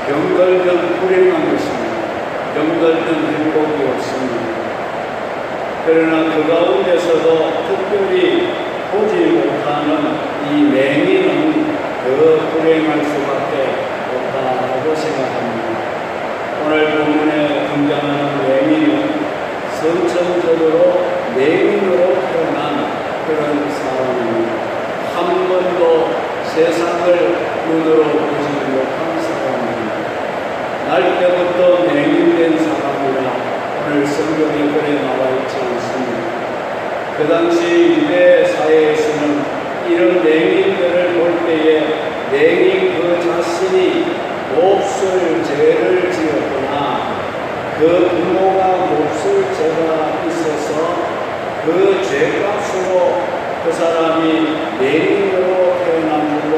병들면 불행한 것입니다. 병들면 행복이 없습니다. 그러나 그 가운데서도 특별히 보지 못하는 이 맹인은 더 불행할 수밖에 없다고 생각합니다. 오늘 본문에 등장하는 맹인은 선천적으로 맹인으로 태어난 그런 사람입니다. 한 번도 세상을 눈으로 보지 못한 사람입니다. 날 때부터 맹인된 사람이라 오늘 성경에 그래 나와 있지 않습니다. 그 당시 유대 사회에서는 이런 맹인들을 볼 때에 맹인 그 자신이 몹쓸 죄를 지었거나 그 부모가 몹쓸 죄가 있어서 그 죄값으로 그 사람이 맹인으로 태어난 줄로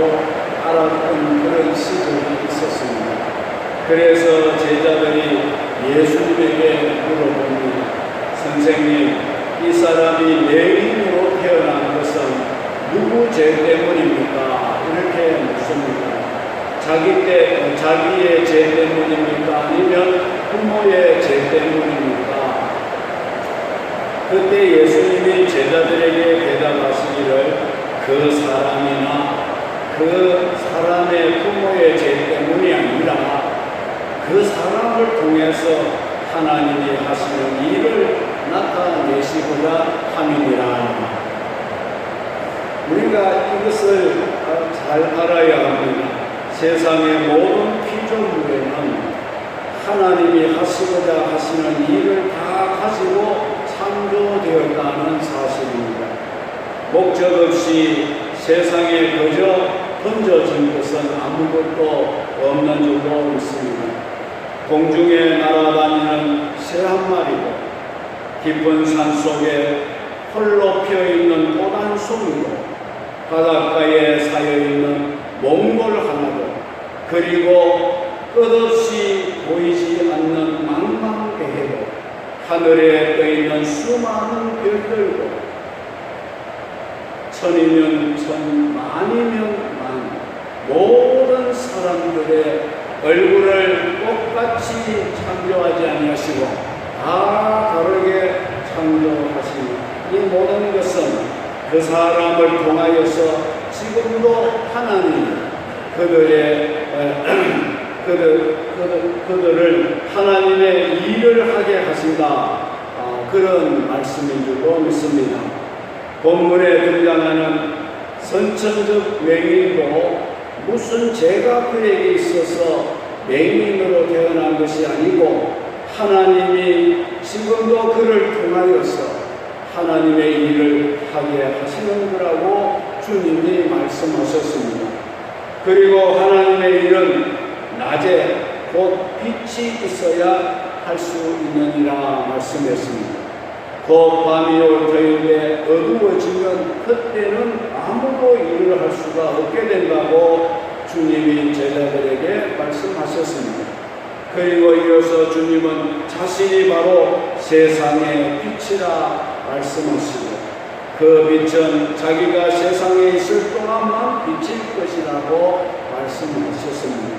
알았던 그런 시절이 있었습니다. 그래서 제자들이 예수님에게 물어봅니다. 선생님, 이 사람이 맹인으로 태어난 것은 누구 죄 때문입니까? 이렇게 묻습니다. 자기의 죄 때문입니까? 아니면 부모의 죄 때문입니까? 그때 예수님이 제자들에게 대답하시기를 그 사람이나 그 사람의 부모의 죄 때문이 아니라 그 사람을 통해서 하나님이 하시는 일을 나타내시고자 함이니라. 우리가 이것을 잘 알아야 합니다. 세상의 모든 피조물에는 하나님이 하시고자 하시는 일을 다 가지고 창조되었다는 사실입니다. 목적 없이 세상에 그저 던져진 것은 아무것도 없는 줄로 믿습니다. 공중에 날아다니는 새 한 마리도, 깊은 산 속에 홀로 피어있는 꽃 한 송이도, 바닷가에 쌓여있는 몽골 하나도, 그리고 끝없이 보이지 않는 망망대해도, 하늘에 떠있는 수많은 별들도, 천이면 천, 만이면 만, 모든 사람들의 얼굴을 똑같이 창조하지 아니하시고 다 다르게 창조하시니 이 모든 것은 그 사람을 통하여서 지금도 하나님 그들을 하나님의 일을 하게 하신다, 그런 말씀인 줄로 믿습니다. 본문에 등장하는 선천적 맹인도 무슨 죄가 그에게 있어서 맹인으로 태어난 것이 아니고 하나님이 지금도 그를 통하여서 하나님의 일을 하게 하시는 거라고 주님이 말씀하셨습니다. 그리고 하나님의 일은 낮에 곧 빛이 있어야 할 수 있느니라 말씀했습니다. 곧 밤이 올 터인데 어두워지면 그때는 아무도 일을 할 수가 없게 된다고 주님이 제자들에게 말씀하셨습니다. 그리고 이어서 주님은 자신이 바로 세상의 빛이라 말씀하시고 그 빛은 자기가 세상에 있을 동안만 비칠 것이라고 말씀하셨습니다.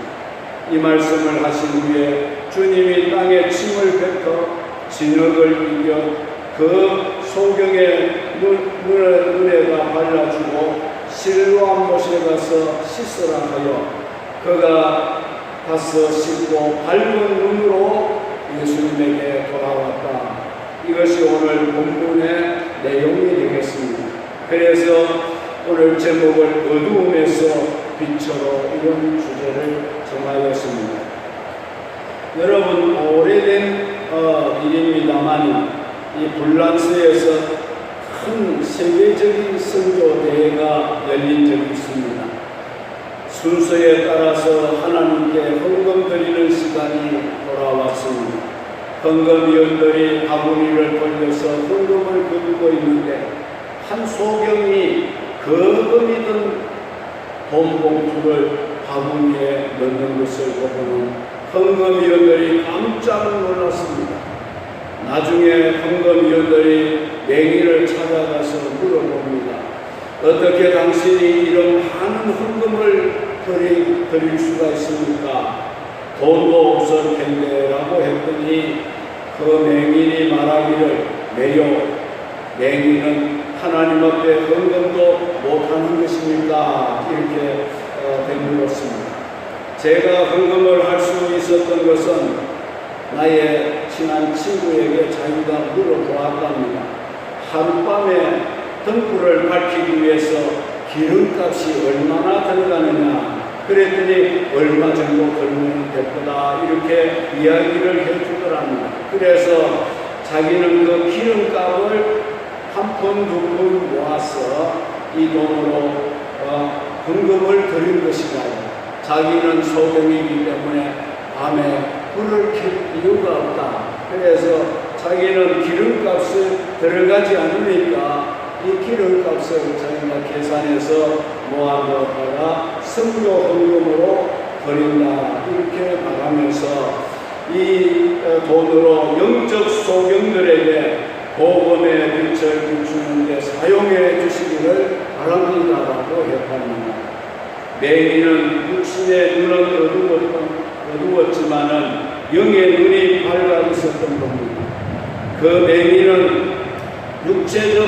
이 말씀을 하신 후에 주님이 땅에 침을 뱉어 진흙을 이겨 그 소경의 눈에다 발라주고 실로암 못에 가서 씻으라 하여 그가 가서 씻고 밝은 눈으로 예수님에게 돌아왔다. 이것이 오늘 본문의 내용이 되겠습니다. 그래서 오늘 제목을 어두움에서 빛으로 이런 주제를 정하였습니다. 여러분, 오래된 일입니다만 이 불란스에서 큰 세계적인 선교대회가 열린 적이 있습니다. 순서에 따라서 하나님께 헌금 드리는 시간이 돌아왔습니다. 헌금위원들이 바구니를 돌려서 헌금을 거두고 있는데 한 소경이 거금이 든 돈 봉투를 바구니에 넣는 것을 보고는 헌금위원들이 깜짝 놀랐습니다. 나중에 헌금위원들이 맹인을 찾아가서 물어봅니다. 어떻게 당신이 이런 많은 헌금을 드릴 수가 있습니까? 돈도 없을 텐데라고 했더니 그 맹인이 말하기를 매요 맹인은 하나님 앞에 헌금도 못하는 것입니까? 이렇게 되물었습니다. 제가 헌금을 할 수 있었던 것은 나의 친한 친구에게 자기가 물어보았답니다. 하룻밤에 등불을 밝히기 위해서 기름값이 얼마나 들어가느냐 그랬더니 얼마 정도 걸면 될 거다 이렇게 이야기를 해주더랍니다. 그래서 자기는 그 기름값을 한 푼, 두 푼 모아서 이 돈으로 헌금을 드린 것이다. 자기는 소경이기 때문에 밤에 불을 켤 이유가 없다. 그래서 자기는 기름값을 들어가지 않으니까 이 기름값을 자기가 계산해서 모아놓다가 성교 헌금으로 드린다. 이렇게 말하면서 이 돈으로 영적 소경들에게 복음의 빛을 비추는데 사용해 주시기를 바랍니다라고 했답니다. 맹인은 육신의 눈은 어두웠지만은 영의 눈이 밝아 있었던 겁니다. 그 맹인은 육체적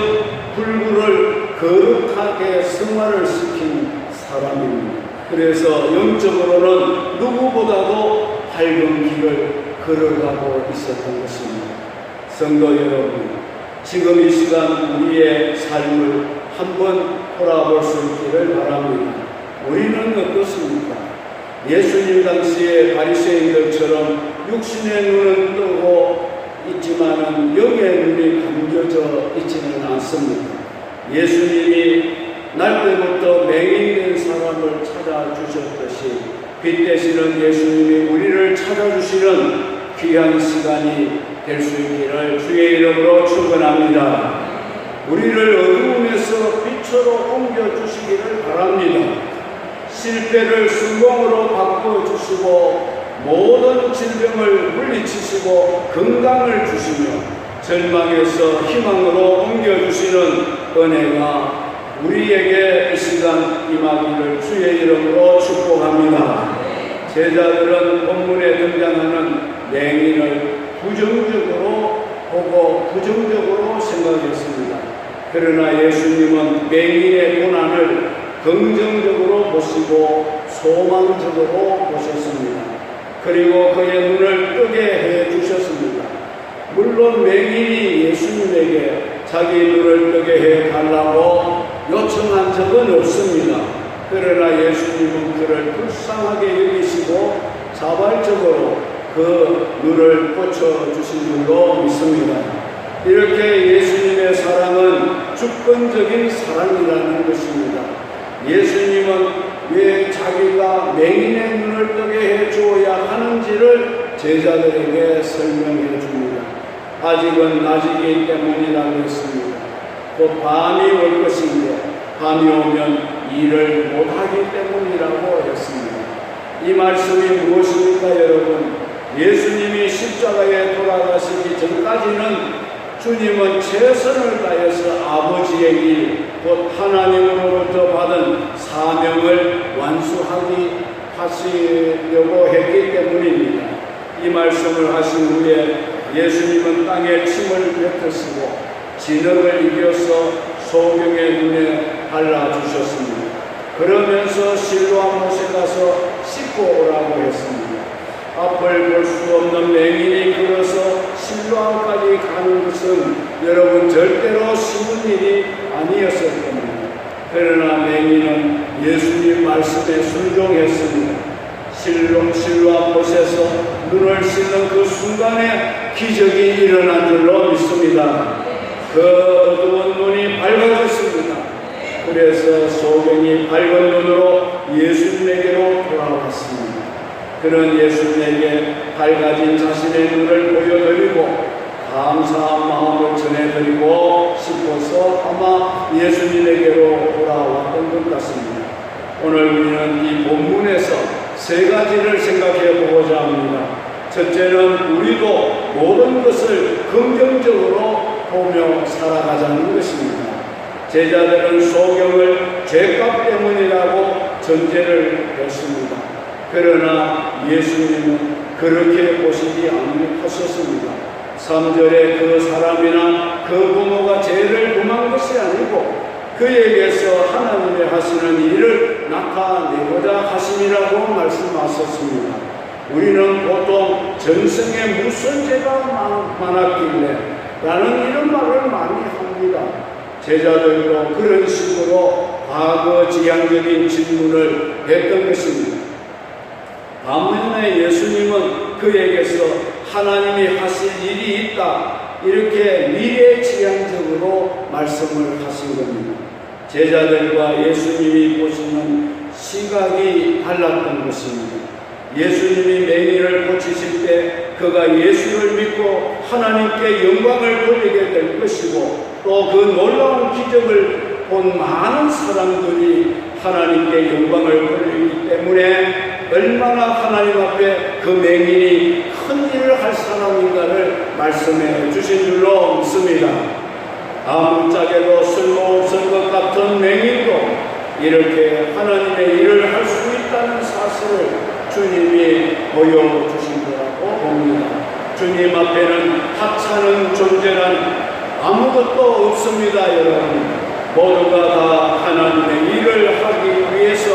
불구를 거룩하게 승화를 시킨 사람입니다. 그래서 영적으로는 누구보다도 밝은 길을 걸어가고 있었던 것입니다. 성도 여러분, 지금 이 시간 우리의 삶을 한번 돌아볼 수 있기를 바랍니다. 우리는 어떻습니까? 예수님 당시에 바리새인들처럼 육신의 눈은 뜨고 있지만은 영의 눈이 감겨져 있지는 않습니다. 예수님이 날 때부터 맹인된 사람을 찾아주셨듯이 빛 되시는 예수님이 우리를 찾아주시는 귀한 시간이 될 수 있기를 주의 이름으로 축원합니다. 우리를 어두움에서 빛으로 옮겨주시기를 바랍니다. 실패를 성공으로 바꿔주시고 모든 질병을 물리치시고 건강을 주시며 절망에서 희망으로 옮겨주시는 은혜가 우리에게 이 시간 임하기를 주의 이름으로 축복합니다. 제자들은 본문에 등장하는 맹인을 부정적으로 보고 부정적으로 생각했습니다. 그러나 예수님은 맹인의 고난을 긍정적으로 보시고 소망적으로 보셨습니다. 그리고 그의 눈을 뜨게 해 주셨습니다. 물론 맹인이 예수님에게 자기 눈을 뜨게 해 달라고 요청한 적은 없습니다. 그러나 예수님은 그를 불쌍하게 여기시고 자발적으로 그 눈을 고쳐주신 줄로 믿습니다. 이렇게 예수님의 사랑은 주권적인 사랑이라는 것입니다. 예수님은 왜 자기가 맹인의 눈을 뜨게 해주어야 하는지를 제자들에게 설명해 줍니다. 아직은 낮이기 때문이라고 했습니다. 곧 밤이 올 것인데 밤이 오면 일을 못하기 때문이라고 했습니다. 이 말씀이 무엇입니까, 여러분? 예수님이 십자가에 돌아가시기 전까지는 주님은 최선을 다해서 아버지의 일, 곧 하나님으로부터 받은 사명을 완수하시려고 했기 때문입니다. 이 말씀을 하신 후에 예수님은 땅에 침을 뱉으시고 진흙을 이겨서 소경의 눈에 발라주셨습니다. 그러면서 실로암 못에 가서 씻고 오라고 했습니다. 앞을 볼 수 없는 맹인이 걸어서 실로암까지 가는 것은 여러분 절대로 쉬운 일이 아니었을 겁니다. 그러나 맹인은 예수님 말씀에 순종했습니다. 실로암 못에서 눈을 씻는 그 순간에 기적이 일어난 줄로 믿습니다. 그 어두운 눈이 밝아졌습니다. 그래서 소경이 밝은 눈으로 예수님에게로 돌아왔습니다. 그런 예수님에게 밝아진 자신의 눈을 보여드리고 감사한 마음을 전해드리고 싶어서 아마 예수님에게로 돌아왔던 것 같습니다. 오늘 우리는 이 본문에서 세 가지를 생각해 보고자 합니다. 첫째는 우리도 모든 것을 긍정적으로 보며 살아가자는 것입니다. 제자들은 소경을 죄값 때문이라고 전제를 했습니다. 그러나 예수님은 그렇게 보시지 않으셨습니다. 3절에 그 사람이나 그 부모가 죄를 범한 것이 아니고 그에게서 하나님의 하시는 일을 나타내고자 하심이라고 말씀하셨습니다. 우리는 보통 전생에 무슨 죄가 많았길래 라는 이런 말을 많이 합니다. 제자들도 그런 식으로 과거 지향적인 질문을 했던 것입니다. 반면에 예수님은 그에게서 하나님이 하실 일이 있다, 이렇게 미래지향적으로 말씀을 하신 겁니다. 제자들과 예수님이 보시는 시각이 달랐던 것입니다. 예수님이 맹인을 고치실 때 그가 예수를 믿고 하나님께 영광을 돌리게 될 것이고, 또 그 놀라운 기적을 본 많은 사람들이 하나님께 영광을 돌리기 때문에 얼마나 하나님 앞에 그 맹인이 큰 일을 할 사람인가를 말씀해 주신 줄로 믿습니다. 아무짝에도 쓸모없을 것 같은 맹인도 이렇게 하나님의 일을 할 수 있다는 사실을 주님이 보여주신 거라고 봅니다. 주님 앞에는 하찮은 존재란 아무것도 없습니다. 여러분, 모두가 다 하나님의 일을 하기 위해서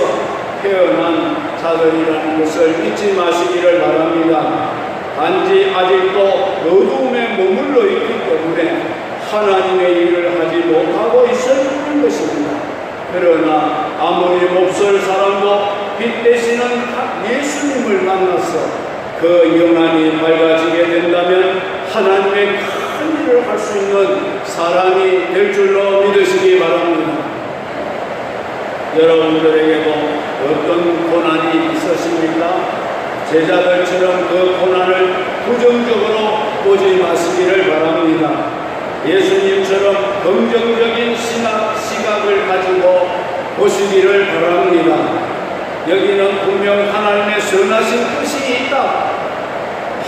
태어난 자들이라는 것을 잊지 마시기를 바랍니다. 단지 아직도 어두움에 머물러 있기 때문에 하나님의 일을 하지 못하고 있는 것입니다. 그러나 아무리 몹쓸 사람도 빛 되시는 예수님을 만나서 그 영안이 밝아지게 된다면 하나님의 큰 일을 할 수 있는 사람이 될 줄로 믿으시기 바랍니다. 여러분들에게도 어떤 고난이 있으십니까? 제자들처럼 그 고난을 부정적으로 보지 마시기를 바랍니다. 예수님처럼 긍정적인 시각을 가지고 보시기를 바랍니다. 여기는 분명 하나님의 선하신 뜻이 있다,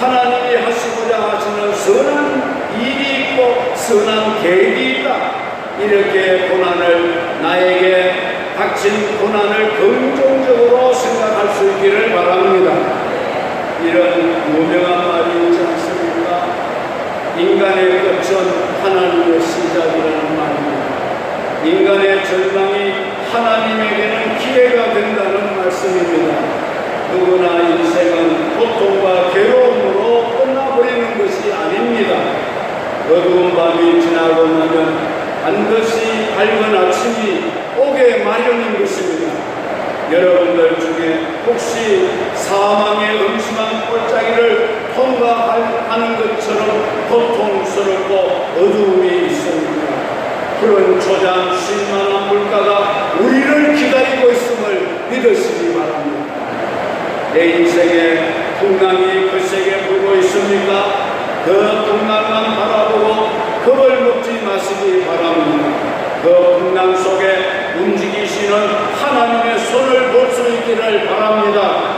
하나님이 하시고자 하시는 선한 일이 있고 선한 계획이 있다, 이렇게 고난을, 나에게 닥친 고난을 긍정적으로 생각할 수 있기를 바랍니다. 이런 유명한 말이 있지 않습니까? 인간의 끝은 하나님의 시작이라는 말입니다. 인간의 절망이 하나님에게는 기회가 된다는 말씀입니다. 누구나 인생은 고통과 괴로움으로 끝나버리는 것이 아닙니다. 어두운 밤이 지나고 나면 반드시 밝은 아침이 오게 마련인 것입니다. 여러분들 중에 혹시 사망의 음침한 골짜기를 통과하는 것처럼 고통스럽고 어두움이 있습니다. 푸른 초장 쉴만한 물가가 우리를 기다리고 있음을 믿으시기 바랍니다. 내 인생에 풍랑이 거세게 불고 있습니까? 그 풍랑만 바라보고 겁을 먹지 마시기 바랍니다. 그 풍랑 속에 움직이시는 하나님의 손을 볼 수 있기를 바랍니다.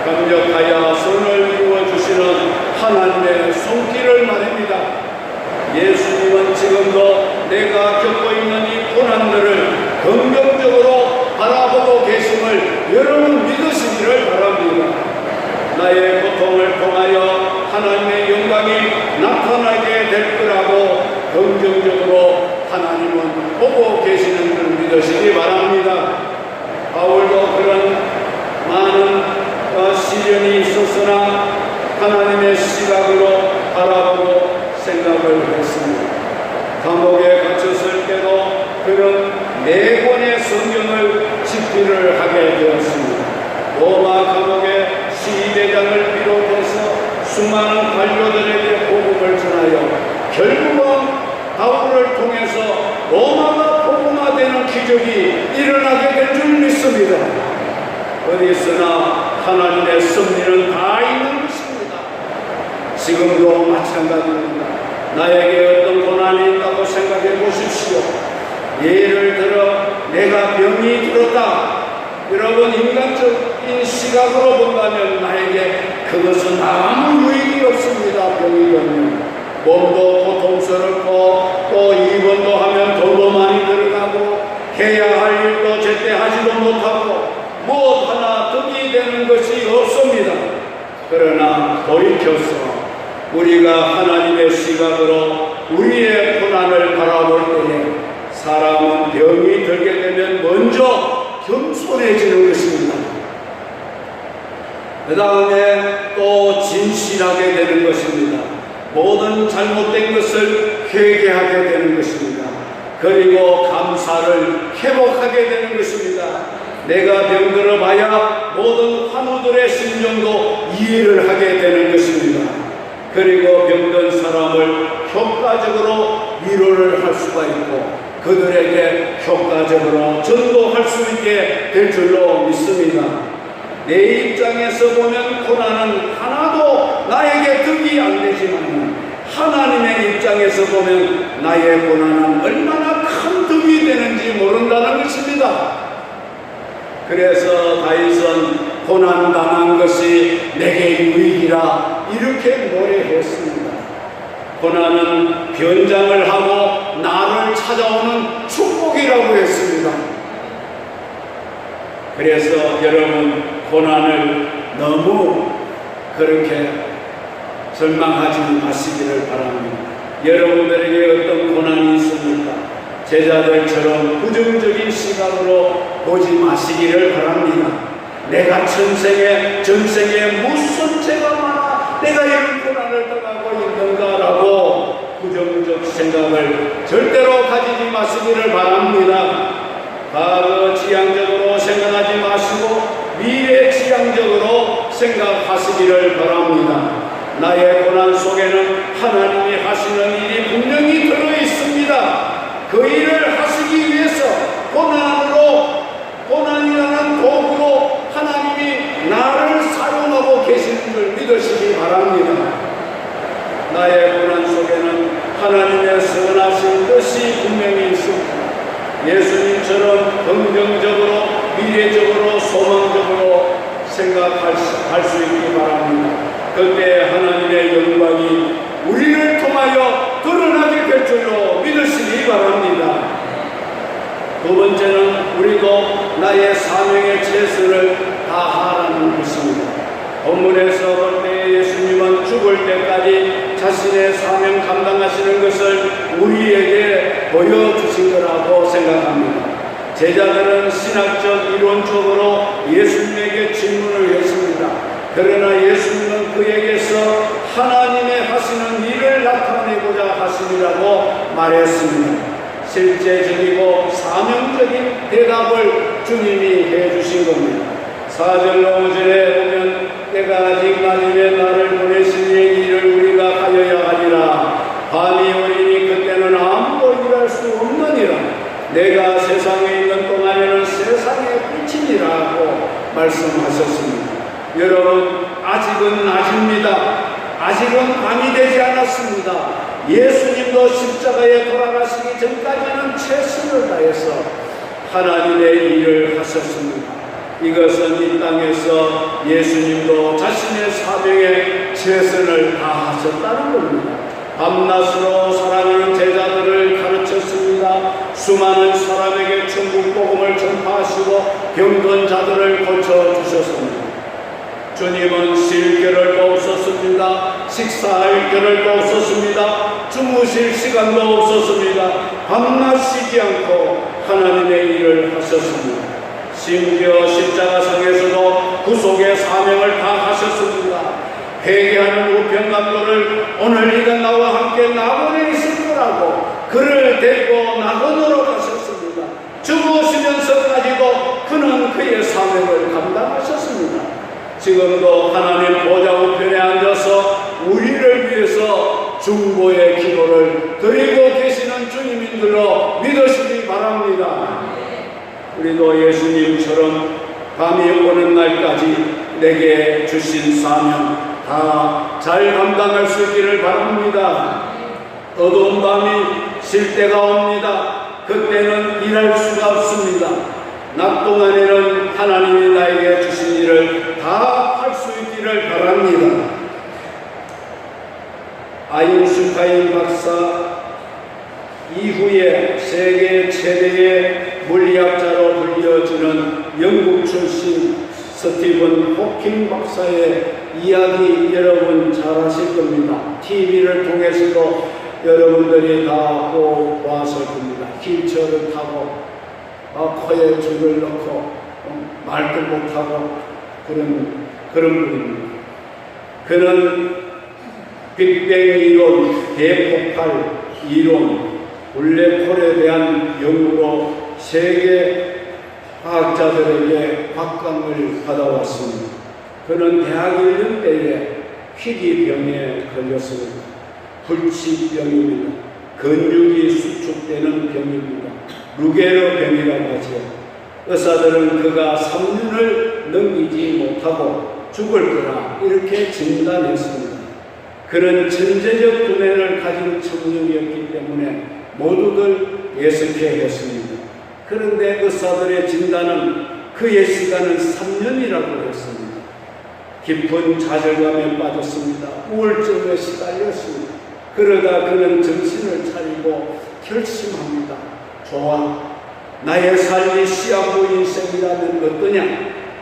강력하여 손을 이루어주시는 하나님의 손길을 말입니다. 예수님은 지금도 내가 겪고 있는 이 고난들을 긍정적으로 바라보고 계심을 여러분 믿으시기를 바랍니다. 나의 고통을 통하여 하나님의 영광이 나타나게 될 거라고 긍정적으로 하나님은 보고 계시는 줄 믿으시기 바랍니다. 바울도 그런 많은 시련이 있었으나 하나님의 시각으로 바라보고 생각을 했습니다. 감옥에 갇혔을 때도 그런 4권의 성경을 집필을 하게 되었습니다. 로마 감옥의 시대장을 비롯해서 수많은 관료들에게 복음을 전하여 결국은 바울을 통해서 로마가 복음화되는 기적이 일어나게 될 줄 믿습니다. 어디서나 하나님의 섭리는 다 있는 것입니다. 지금도 마찬가지입니다. 나에게 어떤 고난이 있다고 생각해 보십시오. 예를 들어 내가 병이 들었다. 여러분, 인간적인 시각으로 본다면 나에게 그것은 아무 유익이 없습니다. 병이 들면 몸도 고통스럽고 또 입원도 하면 돈도 많이 들어가고 해야 할 일도 제때 하지도 못하고 무엇 하나 득이 되는 그러나 돌이켜서 우리가 하나님의 시각으로 우리의 고난을 바라볼 때에 사람은 병이 들게 되면 먼저 겸손해지는 것입니다. 그 다음에 또 진실하게 되는 것입니다. 모든 잘못된 것을 회개하게 되는 것입니다. 그리고 감사를 회복하게 되는 것입니다. 내가 병들어 봐야 모든 환우들의 심정도 이해를 하게 되는 것입니다. 그리고 병든 사람을 효과적으로 위로를 할 수가 있고 그들에게 효과적으로 전도할 수 있게 될 줄로 믿습니다. 내 입장에서 보면 고난은 하나도 나에게 득이 안 되지만 하나님의 입장에서 보면 나의 고난은 얼마나 큰 득이 되는지 모른다는 것입니다. 그래서 다윗은 고난당한 것이 내게 유익이라 이렇게 노래했습니다. 고난은 변장을 하고 나를 찾아오는 축복이라고 했습니다. 그래서 여러분 고난을 너무 그렇게 절망하지 마시기를 바랍니다. 여러분들에게 어떤 고난이 있습니까? 제자들처럼 부정적인 시각으로 보지 마시기를 바랍니다. 내가 전생에 무슨 죄가 많아 내가 이런 고난을 당하고 있는가라고 부정적 생각을 절대로 가지지 마시기를 바랍니다. 과거 지향적으로 생각하지 마시고 미래 지향적으로 생각하시기를 바랍니다. 나의 고난 속에는 하나님이 하시는 일이 분명히 들어있습니다. 그 일을 하시기 위해서 고난이라는 도구로 하나님이 나를 사용하고 계시는 걸 믿으시기 바랍니다. 나의 고난 속에는 하나님의 선하신 뜻이 분명히 있습니다. 예수님처럼 긍정적으로 미래적으로 소망적으로 생각할 수 있기 바랍니다. 그때 하나님의 영광이 우리를 통하여 드러나게 될 줄로 믿으시기 바랍니다. 두 번째는 우리도 나의 사명의 최선을 다하라는 것입니다. 본문에서 볼 때 예수님은 죽을 때까지 자신의 사명 감당하시는 것을 우리에게 보여주신 거라고 생각합니다. 제자들은 신학적 이론적으로 예수님에게 질문을 했습니다. 그러나 예수님은 그에게서 하나님의 하시는 일을 나타내고자 하심이라고 말했습니다. 실제적이고 사명적인 대답을 주님이 해주신 겁니다. 4절 5절에 보면 때가 아직 낮음에 나를 보내신 이의 일을 우리가 하여야 하리라. 밤이 오리니 그때는 아무도 일할 수 없느니라. 내가 세상에 있는 동안에는 세상의 빛이니라고 말씀하셨습니다. 여러분 아직은 낮입니다. 아직은 밤이 되지 않았습니다. 예수님도 십자가에 돌아가시기 전까지는 최선을 다해서 하나님의 일을 하셨습니다. 이것은 이 땅에서 예수님도 자신의 사명에 최선을 다하셨다는 겁니다. 밤낮으로 사랑하는 제자들을 가르쳤습니다. 수많은 사람에게 천국 복음을 전파하시고 병든 자들을 고쳐주셨습니다. 주님은 쉴 겨를도 없었습니다. 식사할 겨를도 없었습니다. 주무실 시간도 없었습니다. 밤낮 쉬지 않고 하나님의 일을 하셨습니다. 심지어 십자가상에서도 구속의 사명을 다 하셨습니다. 회개하는 우편감도를 오늘 네가 나와 함께 낙원에 있을 거라고 그를 데리고 낙원으로 가셨습니다. 죽으시면서까지도 그는 그의 사명을 감당하셨습니다. 지금도 하나님 보좌 우편에 앉아서 우리를 위해서 중보의 기도를 드리고 계시는 주님인 줄로 믿으시기 바랍니다. 우리도 예수님처럼 밤이 오는 날까지 내게 주신 사명 다 잘 감당할 수 있기를 바랍니다. 어두운 밤이 쉴 때가 옵니다. 그때는 일할 수가 없습니다. 낮 동안에는 하나님이 나에게 주신 일을 다 할 수 있기를 바랍니다. 아인슈타인 박사 이후에 세계 최대의 물리학자로 불려지는 영국 출신 스티븐 호킹 박사의 이야기 여러분 잘 하실 겁니다. TV를 통해서도 여러분들이 다 보았을 겁니다. 휠체어를 타고 코에 줄을 넣고 말도 못하고 그런 분입니다. 그는 빅뱅 이론, 대폭발 이론, 블랙홀에 대한 연구로 세계 과학자들에게 박감을 받아왔습니다. 그는 대학 1년 때에 희귀병에 걸렸습니다. 불치병입니다. 근육이 수축되는 병입니다. 루게르 병이라고 하죠. 의사들은 그가 3년을 넘기지 못하고 죽을 거라 이렇게 진단했습니다. 그런 천재적 두뇌를 가진 청년이었기 때문에 모두들 예측해 했습니다. 그런데 의사들의 진단은 그의 시간은 3년이라고 했습니다. 깊은 좌절감에 빠졌습니다. 우울증에 시달렸습니다. 그러다 그는 정신을 차리고 결심합니다. 좋아, 나의 삶이 시한부 인생이라면 어떠냐?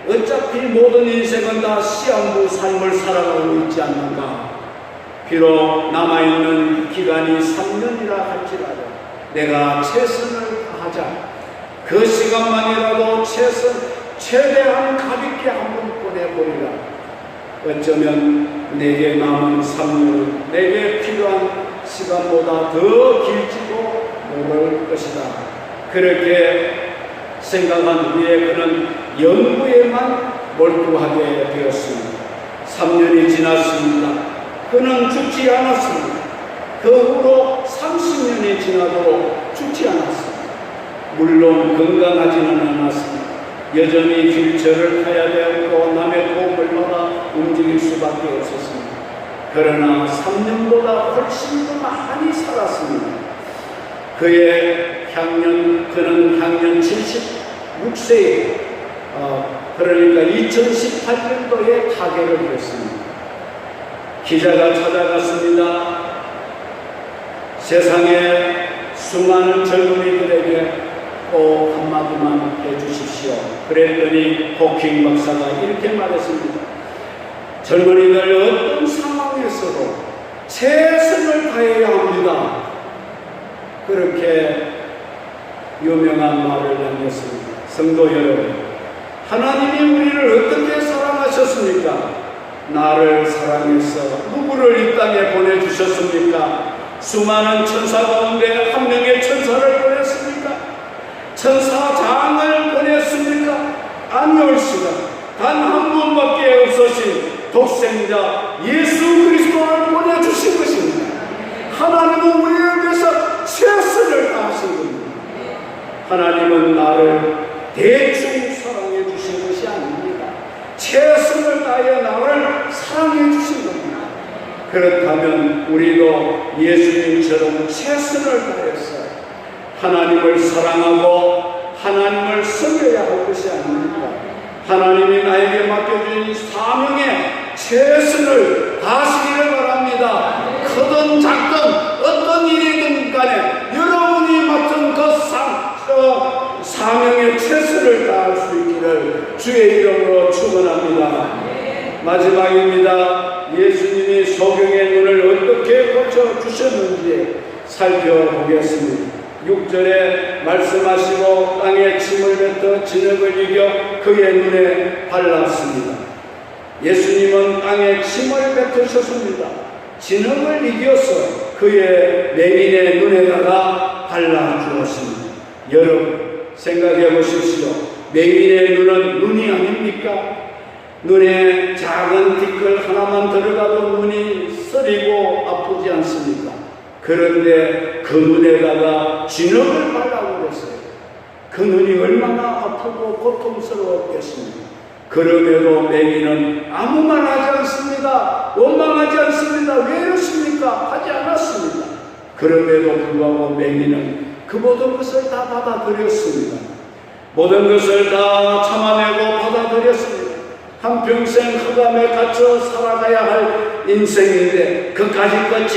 어차피 모든 인생은 다 시한부 삶을 살아가고 있지 않는가? 비록 남아있는 기간이 3년이라 할지라도 내가 최선을 다하자. 그 시간만이라도 최대한 가볍게 한번 보내보리라. 어쩌면 내게 남은 3년은 내게 필요한 시간보다 더 길지도 모를 것이다. 그렇게 생각한 후에 그는 연구에만 몰두하게 되었습니다. 3년이 지났습니다. 그는 죽지 않았습니다. 그 후로 30년이 지나도 죽지 않았습니다. 물론 건강하지는 않았습니다. 여전히 휠체어를 타야 되었고 남의 도움을 받아 움직일 수밖에 없었습니다. 그러나 3년보다 훨씬 더 많이 살았습니다. 그는 향년 76세에 그러니까 2018년도에 타계를 했습니다. 기자가 찾아갔습니다. 세상에 수많은 젊은이들에게 꼭 한마디만 해주십시오. 그랬더니 호킹 박사가 이렇게 말했습니다. 젊은이들 어떤 상황에서도 최선을 다해야 합니다. 그렇게 유명한 말을 남겼습니다. 성도 여러분, 하나님이 우리를 어떻게 사랑하셨습니까? 나를 사랑해서 누구를 이 땅에 보내주셨습니까? 수많은 천사 가운데 한 명의 천사를 보냈습니까? 천사장을 보냈습니까? 아니올시다. 단 한 분밖에 없으신 독생자 예수 그리스도를 보내주신 것입니다. 하나님은 우리를 위해서 최선을 다하신 겁니다. 하나님은 나를 대충 사랑해 주신 것이 아닙니다. 최선을 다해 나를 사랑해 주신 겁니다. 그렇다면 우리도 예수님처럼 최선을 다해서 하나님을 사랑하고 하나님을 섬겨야 할 것이 아닙니까? 하나님이 나에게 맡겨준 사명에 최선을 다하시기를 바랍니다. 크든 작든 어떤 일이든 간에 여러분이 맡은 그 사명에 최선을 다할 수 있기를 주의 이름으로 축원합니다. 마지막입니다. 예수님이 소경의 눈을 어떻게 고쳐주셨는지 살펴보겠습니다. 6절에 말씀하시고 땅에 침을 뱉어 진흙을 이겨 그의 눈에 발랐습니다. 예수님은 땅에 침을 뱉으셨습니다. 진흙을 이겨서 그의 맹인의 눈에다가 발라주었습니다. 여러분 생각해 보십시오. 맹인의 눈은 눈이 아닙니까? 눈에 작은 티끌 하나만 들어가도 눈이 쓰리고 아프지 않습니까? 그런데 그 눈에다가 진흙을 발라고 그랬어요. 그 눈이 얼마나 아프고 고통스러웠겠습니까? 그럼에도 맹인은 아무 말 하지 않습니다. 원망하지 않습니다. 왜 이렇습니까? 하지 않았습니다. 그럼에도 불구하고 맹인은 그 모든 것을 다 받아들였습니다. 모든 것을 다 참아내고 받아들였습니다. 한평생 흑암에 갇혀 살아가야 할 인생인데 그까짓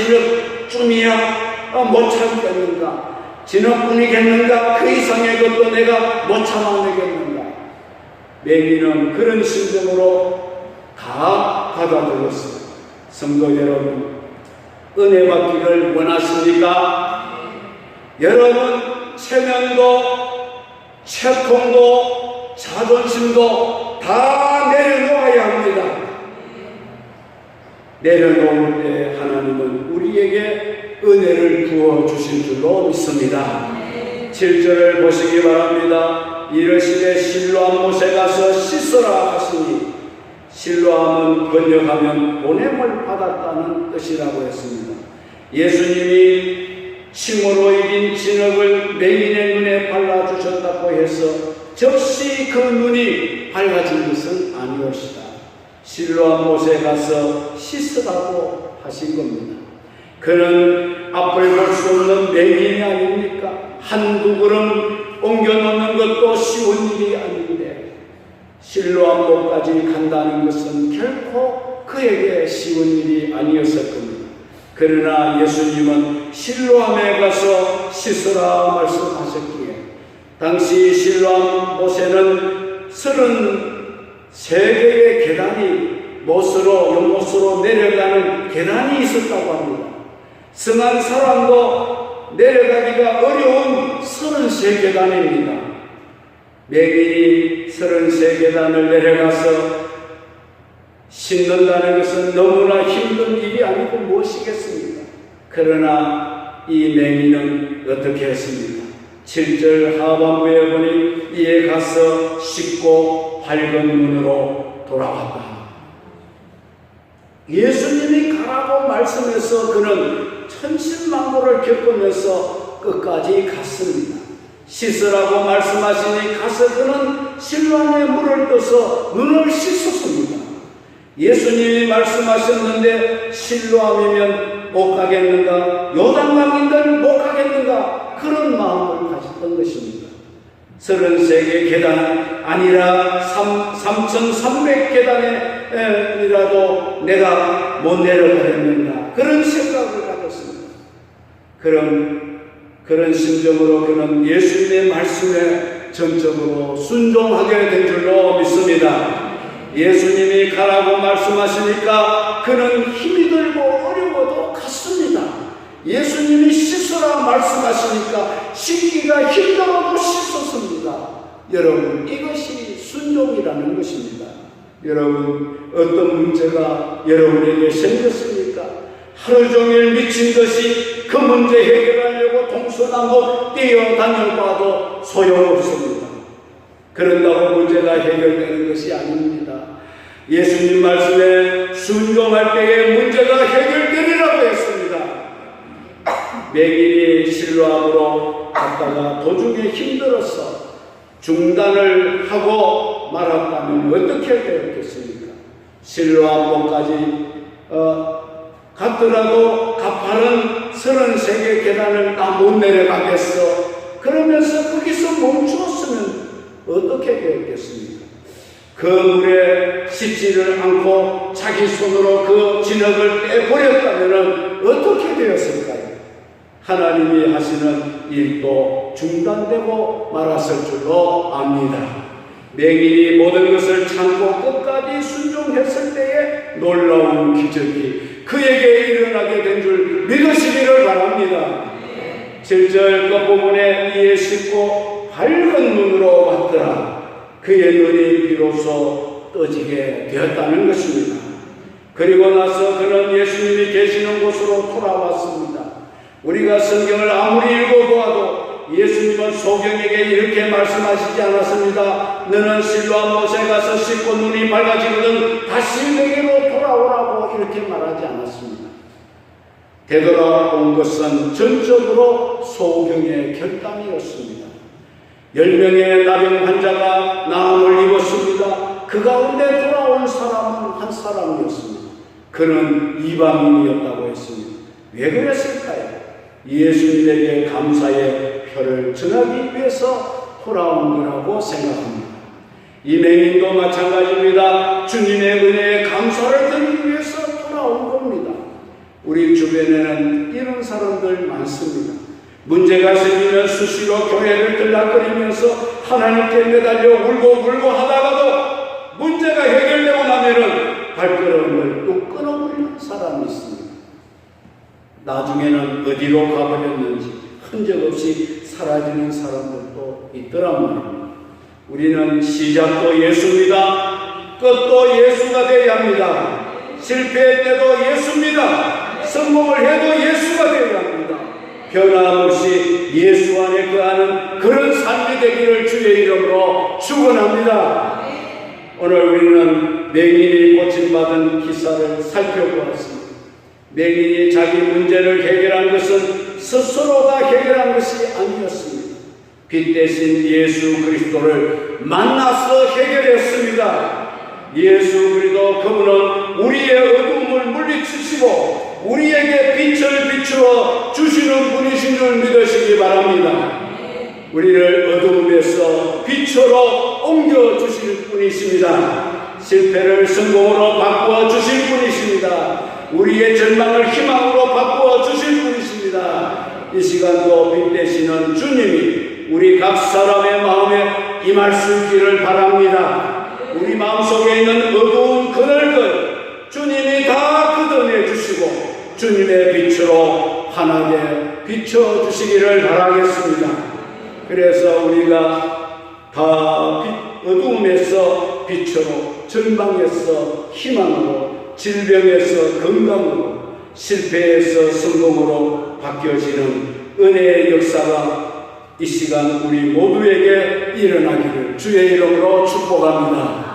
진흙쯤이야 못 참겠는가? 진흙뿐이겠는가? 그 이상의 것도 내가 못 참아내겠는가? 맹인은 그런 심정으로 다 받아들였어요. 성도 여러분, 은혜 받기를 원하십니까? 여러분, 체면도, 채통도, 자존심도 다 내려놓아야 합니다. 내려놓을 때 하나님은 우리에게 은혜를 부어주실 줄로 믿습니다. 7절을 보시기 바랍니다. 이르시되 실로암 못에 가서 씻으라 하시니, 실로암은 번역하면 보냄을 받았다는 뜻이라고 했습니다. 예수님이 침으로 이긴 진흙을 맹인의 눈에 발라주셨다고 해서 즉시 그 눈이 밝아진 것은 아니었시다. 실로암 못에 가서 씻으라고 하신 겁니다. 그는 앞을 볼 수 없는 맹인이 아닙니까? 한두 걸음 옮겨놓는 것도 쉬운 일이 아닌데 실로암 못까지 간다는 것은 결코 그에게 쉬운 일이 아니었을 겁니다. 그러나 예수님은 실로암에 가서 씻으라 말씀하셨기에 당시 실로암 못에는 33개의 계단이 연못으로 내려가는 계단이 있었다고 합니다. 성한 사람도 내려가기가 어려운 33계단입니다. 맹인이 33계단을 내려가서 씻는다는 것은 너무나 힘든 일이 아니고 무엇이겠습니까? 그러나 이 맹인은 어떻게 했습니까? 7절 하반부에 보니 이에 가서 씻고 밝은 눈으로 돌아왔다. 예수님이 가라고 말씀해서 그는 천신만고를 겪으면서 끝까지 갔습니다. 씻으라고 말씀하시니 가서 그는 실로암에 물을 떠서 눈을 씻었습니다. 예수님이 말씀하셨는데 실로암이면 못 가겠는가? 요단강인들 못 가겠는가? 그런 마음을 가졌던 것입니다. 33개 계단 아니라 3300계단이라도 내가 못 내려가겠는가? 그런 생각을 가졌습니다. 그런 심정으로 그는 예수님의 말씀에 전적으로 순종하게 된 줄로 믿습니다. 예수님이 가라고 말씀하시니까 그는 힘이 들고 어려워도 갔습니다. 예수님이 씻으라 말씀하시니까 씻기가 힘들어도 씻었습니다. 여러분, 이것이 순종이라는 것입니다. 여러분, 어떤 문제가 여러분에게 생겼습니까? 하루 종일 미친 듯이 그 문제 해결하려고 동서남북 뛰어다녀봐도 소용없습니다. 그런다고 문제가 해결되는 것이 아닙니다. 예수님 말씀에 순종할 때에 문제가 해결되리라고 했습니다. 맹인이 실로암으로 갔다가 도중에 힘들어서 중단을 하고 말았다면 어떻게 되었겠습니까? 실로암까지 갔더라도 가파른 33개 계단을 다 못 내려가겠어. 그러면서 거기서 멈추었으면 어떻게 되었겠습니까? 그 물에 씻지를 않고 자기 손으로 그 진흙을 빼버렸다면 어떻게 되었을까요? 하나님이 하시는 일도 중단되고 말았을 줄로 압니다. 맹인이 모든 것을 참고 끝까지 순종했을 때에 놀라운 기적이 그에게 일어나게 된 줄 믿으시기를 바랍니다. 7절 끝부분에 이에 씻고 밝은 눈으로 봤더라. 그의 눈이 비로소 떠지게 되었다는 것입니다. 그리고 나서 그는 예수님이 계시는 곳으로 돌아왔습니다. 우리가 성경을 아무리 읽어보아도 예수님은 소경에게 이렇게 말씀하시지 않았습니다. 너는 실로암 못에 가서 씻고 눈이 밝아지거든 다시 내게로 돌아오라고 이렇게 말하지 않았습니다. 되돌아온 것은 전적으로 소경의 결단이었습니다. 10명의 나병 환자가 나음을 입었습니다. 그 가운데 돌아온 사람은 한 사람이었습니다. 그는 이방인이었다고 했습니다. 왜 그랬을까요? 예수님에게 감사의 표를 전하기 위해서 돌아온 거라고 생각합니다. 이 맹인도 마찬가지입니다. 주님의 은혜에 감사를 드리기 위해서 돌아온 겁니다. 우리 주변에는 이런 사람들 많습니다. 문제가 생기면 수시로 교회를 들락거리면서 하나님께 매달려 울고 불고 하다가도 문제가 해결되고 나면은 발걸음을 뚝 끊어버리는 사람이 있습니다. 나중에는 어디로 가버렸는지 흔적 없이 사라지는 사람들도 있더란 말입니다. 우리는 시작도 예수입니다. 끝도 예수가 되어야 합니다. 실패할 때도 예수입니다. 성공을 해도 예수가 되어야 합니다. 변함없이 예수 안에 거하는 그런 삶이 되기를 주의 이름으로 축원합니다. 오늘 우리는 맹인이 고침받은 기사를 살펴보았습니다. 맹인이 자기 문제를 해결한 것은 스스로가 해결한 것이 아니었습니다. 빛 대신 예수 그리스도를 만나서 해결했습니다. 예수 그리스도 그분은 우리의 어둠을 물리치시고 우리에게 빛을 비추어 주시는 분이신 줄 믿으시기 바랍니다. 우리를 어둠에서 빛으로 옮겨주실 분이십니다. 실패를 성공으로 바꾸어 주실 분이십니다. 우리의 절망을 희망으로 바꾸어 주실 분이십니다. 이 시간도 빛 되시는 주님이 우리 각 사람의 마음에 임할 수 있기를 바랍니다. 우리 마음속에 있는 어두운 그늘들 주님이 다 걷어내 주시고 주님의 빛으로 환하게 비춰주시기를 바라겠습니다. 그래서 우리가 다 어두움에서 빛으로, 절망에서 희망으로, 질병에서 건강으로, 실패에서 성공으로 바뀌어지는 은혜의 역사가 이 시간 우리 모두에게 일어나기를 주의 이름으로 축복합니다.